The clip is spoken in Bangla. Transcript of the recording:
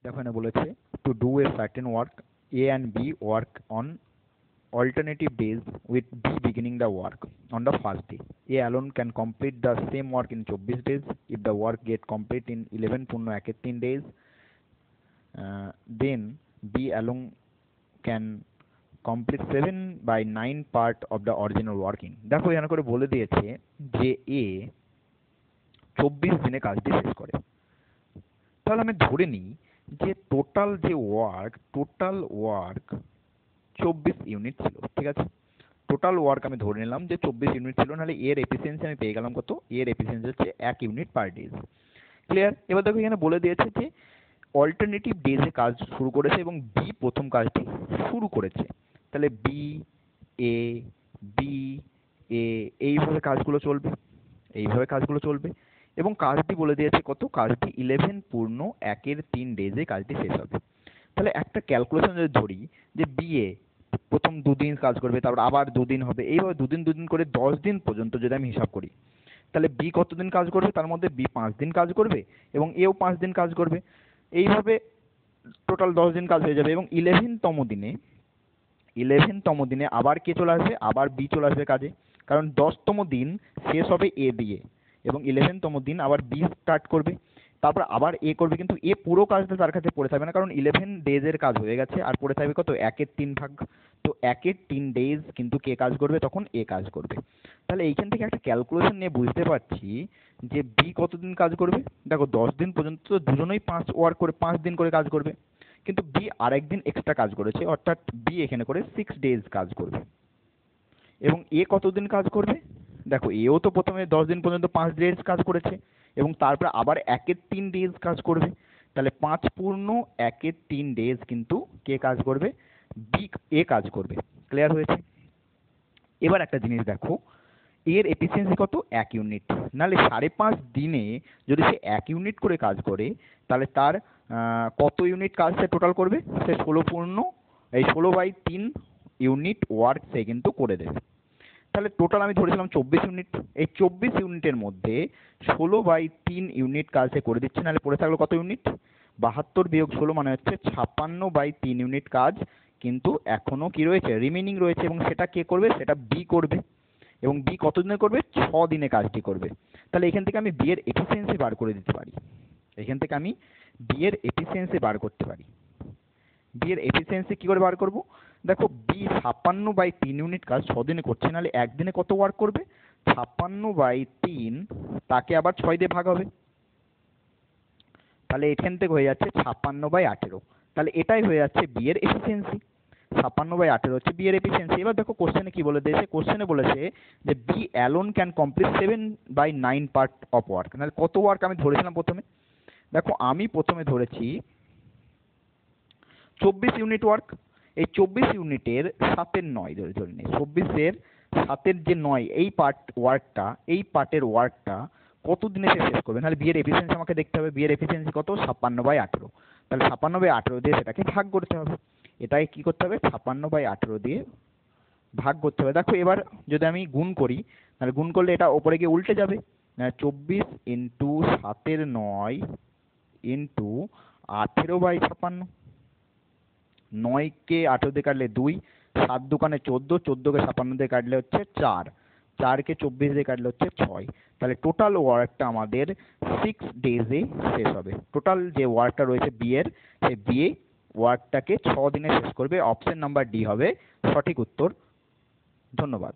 দেখো এখানে বলেছে to do a certain work A and B work on alternative days with B beginning the work on the first day. A alone can complete the same work in 24 days. If the work get complete in 11 পূর্ণ 3 days, then B alone can complete 7 by 9 part of the original working. দেখো এখানে করে বলে দিয়েছে যে A 24 দিনে কাজটি শেষ করে। তাহলে আমি ধরে নিই যে টোটাল ওয়ার্ক 24 ইউনিট ছিল, ঠিক আছে। টোটাল ওয়ার্ক আমি ধরে নিলাম যে 24 ইউনিট ছিল, নাহলে এর এফিসিয়েন্সি আমি পেয়ে গেলাম কত, এর এফিসিয়েন্সি হচ্ছে 1 ইউনিট পার ডে। ক্লিয়ার? এবার দেখো এখানে বলে দিয়েছে যে অল্টারনেটিভ ডেজে কাজ শুরু করেছে এবং বি প্রথম কাজটি শুরু করেছে। তাহলে বি এ এইভাবে কাজগুলো চলবে এবং কাজটি বলে দিয়েছে কত, কাজটি 11 পূর্ণ 1/3 ডেজে কাজটি শেষ হবে। তাহলে একটা ক্যালকুলেশন যদি ধরি যে বি এ প্রথম 2 দিন কাজ করবে, তারপর আবার 2 দিন হবে, এইভাবে 2 দিন করে 10 দিন পর্যন্ত যদি আমি হিসাব করি, তাহলে বি কতদিন কাজ করবে, তার মধ্যে বি 5 দিন কাজ করবে এবং এও 5 দিন কাজ করবে, এইভাবে টোটাল 10 দিন কাজ হয়ে যাবে। এবং 11তম দিনে আবার কে চলে আসবে, আবার বি চলে আসবে কাজে, কারণ 10তম দিন শেষ হবে এ দিয়ে এবং 11তম দিন আবার বি স্টার্ট করবে, তারপর আবার এ করবে, কিন্তু এ পুরো কাজটা তার কাছে পড়ে থাকবে না, কারণ 11 ডেজের কাজ হয়ে গেছে, আর পড়ে থাকবে কত, 1/3 ভাগ। তো 1/3 ডেজ কিন্তু কে কাজ করবে, তখন এ কাজ করবে। তাহলে এইখান থেকে একটা ক্যালকুলেশন নিয়ে বুঝতে পারছি যে বি কতদিন কাজ করবে। দেখো 10 দিন পর্যন্ত দুজনেই 5 দিন করে কাজ করবে, কিন্তু বি আরেকদিন এক্সট্রা কাজ করেছে, অর্থাৎ বি এখানে করে 6 ডেজ কাজ করবে। এবং এ কতদিন কাজ করবে, দেখো এও তো প্রথমে 10 দিন পর্যন্ত 5 ডেজ কাজ করেছে এবং তারপর আবার 1/3 ডেজ কাজ করবে। তাহলে 5 পূর্ণ 1/3 ডেজ কিন্তু কে কাজ করবে, এ কাজ করবে। ক্লিয়ার হয়েছে? এবার একটা জিনিস দেখো, এর এফিসিয়েন্সি কত, 1 ইউনিট। নাহলে 5.5 দিনে যদি সে 1 ইউনিট করে কাজ করে, তাহলে তার কত ইউনিট কাজ সে টোটাল করবে, সে 16/3 ইউনিট ওয়ার্ক সে কিন্তু করে দেবে। তাহলে টোটাল আমি ধরেছিলাম 24 ইউনিট, এই 24 ইউনিটের মধ্যে 16/3 ইউনিট কাজ সে করে দিচ্ছে, নাহলে পড়ে থাকলো কত ইউনিট, 72 বিয়োগ 16 মানে হচ্ছে 56/3 ইউনিট কাজ কিন্তু এখনো কি রয়েছে, রিমেনিং রয়েছে, এবং সেটা কে করবে, সেটা বি করবে। এবং বি কতদিনে করবে, 6 দিনে কাজটি করবে। তাহলে এখান থেকে আমি বি এর এফিসিয়েন্সি বার করে দিতে পারি, বি এর এফিসিয়েন্সি কি করে বার করব, দেখো বি 56/3 ইউনিট কাজ 6 দিনে করছে, নাহলে একদিনে কত ওয়ার্ক করবে, 56/3 তাকে আবার 6 দিয়ে ভাগ হবে, তাহলে এখান থেকে হয়ে যাচ্ছে 56/18। তাহলে এটাই হয়ে যাচ্ছে বি এর এফিসিয়েন্সি, 56/18 হচ্ছে বি এর এফিসিয়েন্সি। এবার দেখো কোশ্চেনে কি বলে দিয়েছে, কোশ্চেনে বলেছে যে B alone can complete 7/9 part of work. তাহলে কত ওয়ার্ক আমি ধরেছিলাম প্রথমে, দেখো আমি প্রথমে ধরেছি 24 ইউনিট ওয়ার্ক। এই 24 ইউনিটের 7-এর 9 ধরে নিই, 24-এর 7-এর যে 9 এই পার্টের ওয়ার্কটা কত দিনে সে শেষ করবে, নাহলে বি এর এফিসিয়েন্সি আমাকে দেখতে হবে, বি এর এফিসিয়েন্সি কত, 56/18। তাহলে 56/18 দিয়ে সেটাকে ভাগ করতে হবে, এটাকে কি করতে হবে, 56/18 দিয়ে ভাগ করতে হবে। দেখো এবার যদি আমি গুণ করি, তাহলে গুণ করলে এটা ওপরে গিয়ে উল্টে যাবে, 24 ইন্টু 7-এর 9 ইন্টু 18/56, 9কে 18 দিয়ে কাটলে 2, 7 দুগুণে 14, 14কে 56 দিয়ে কাটলে হচ্ছে 4, 4কে 24 দিয়ে কাটলে হচ্ছে 6। তাহলে টোটাল ওয়ার্কটা আমাদের 6 ডেজে শেষ হবে। টোটাল যে ওয়ার্কটা রয়েছে বি এর, সেই বি এ ওয়ার্কটাকে 6 দিনে শেষ করবে। অপশন নাম্বার ডি হবে সঠিক উত্তর। ধন্যবাদ।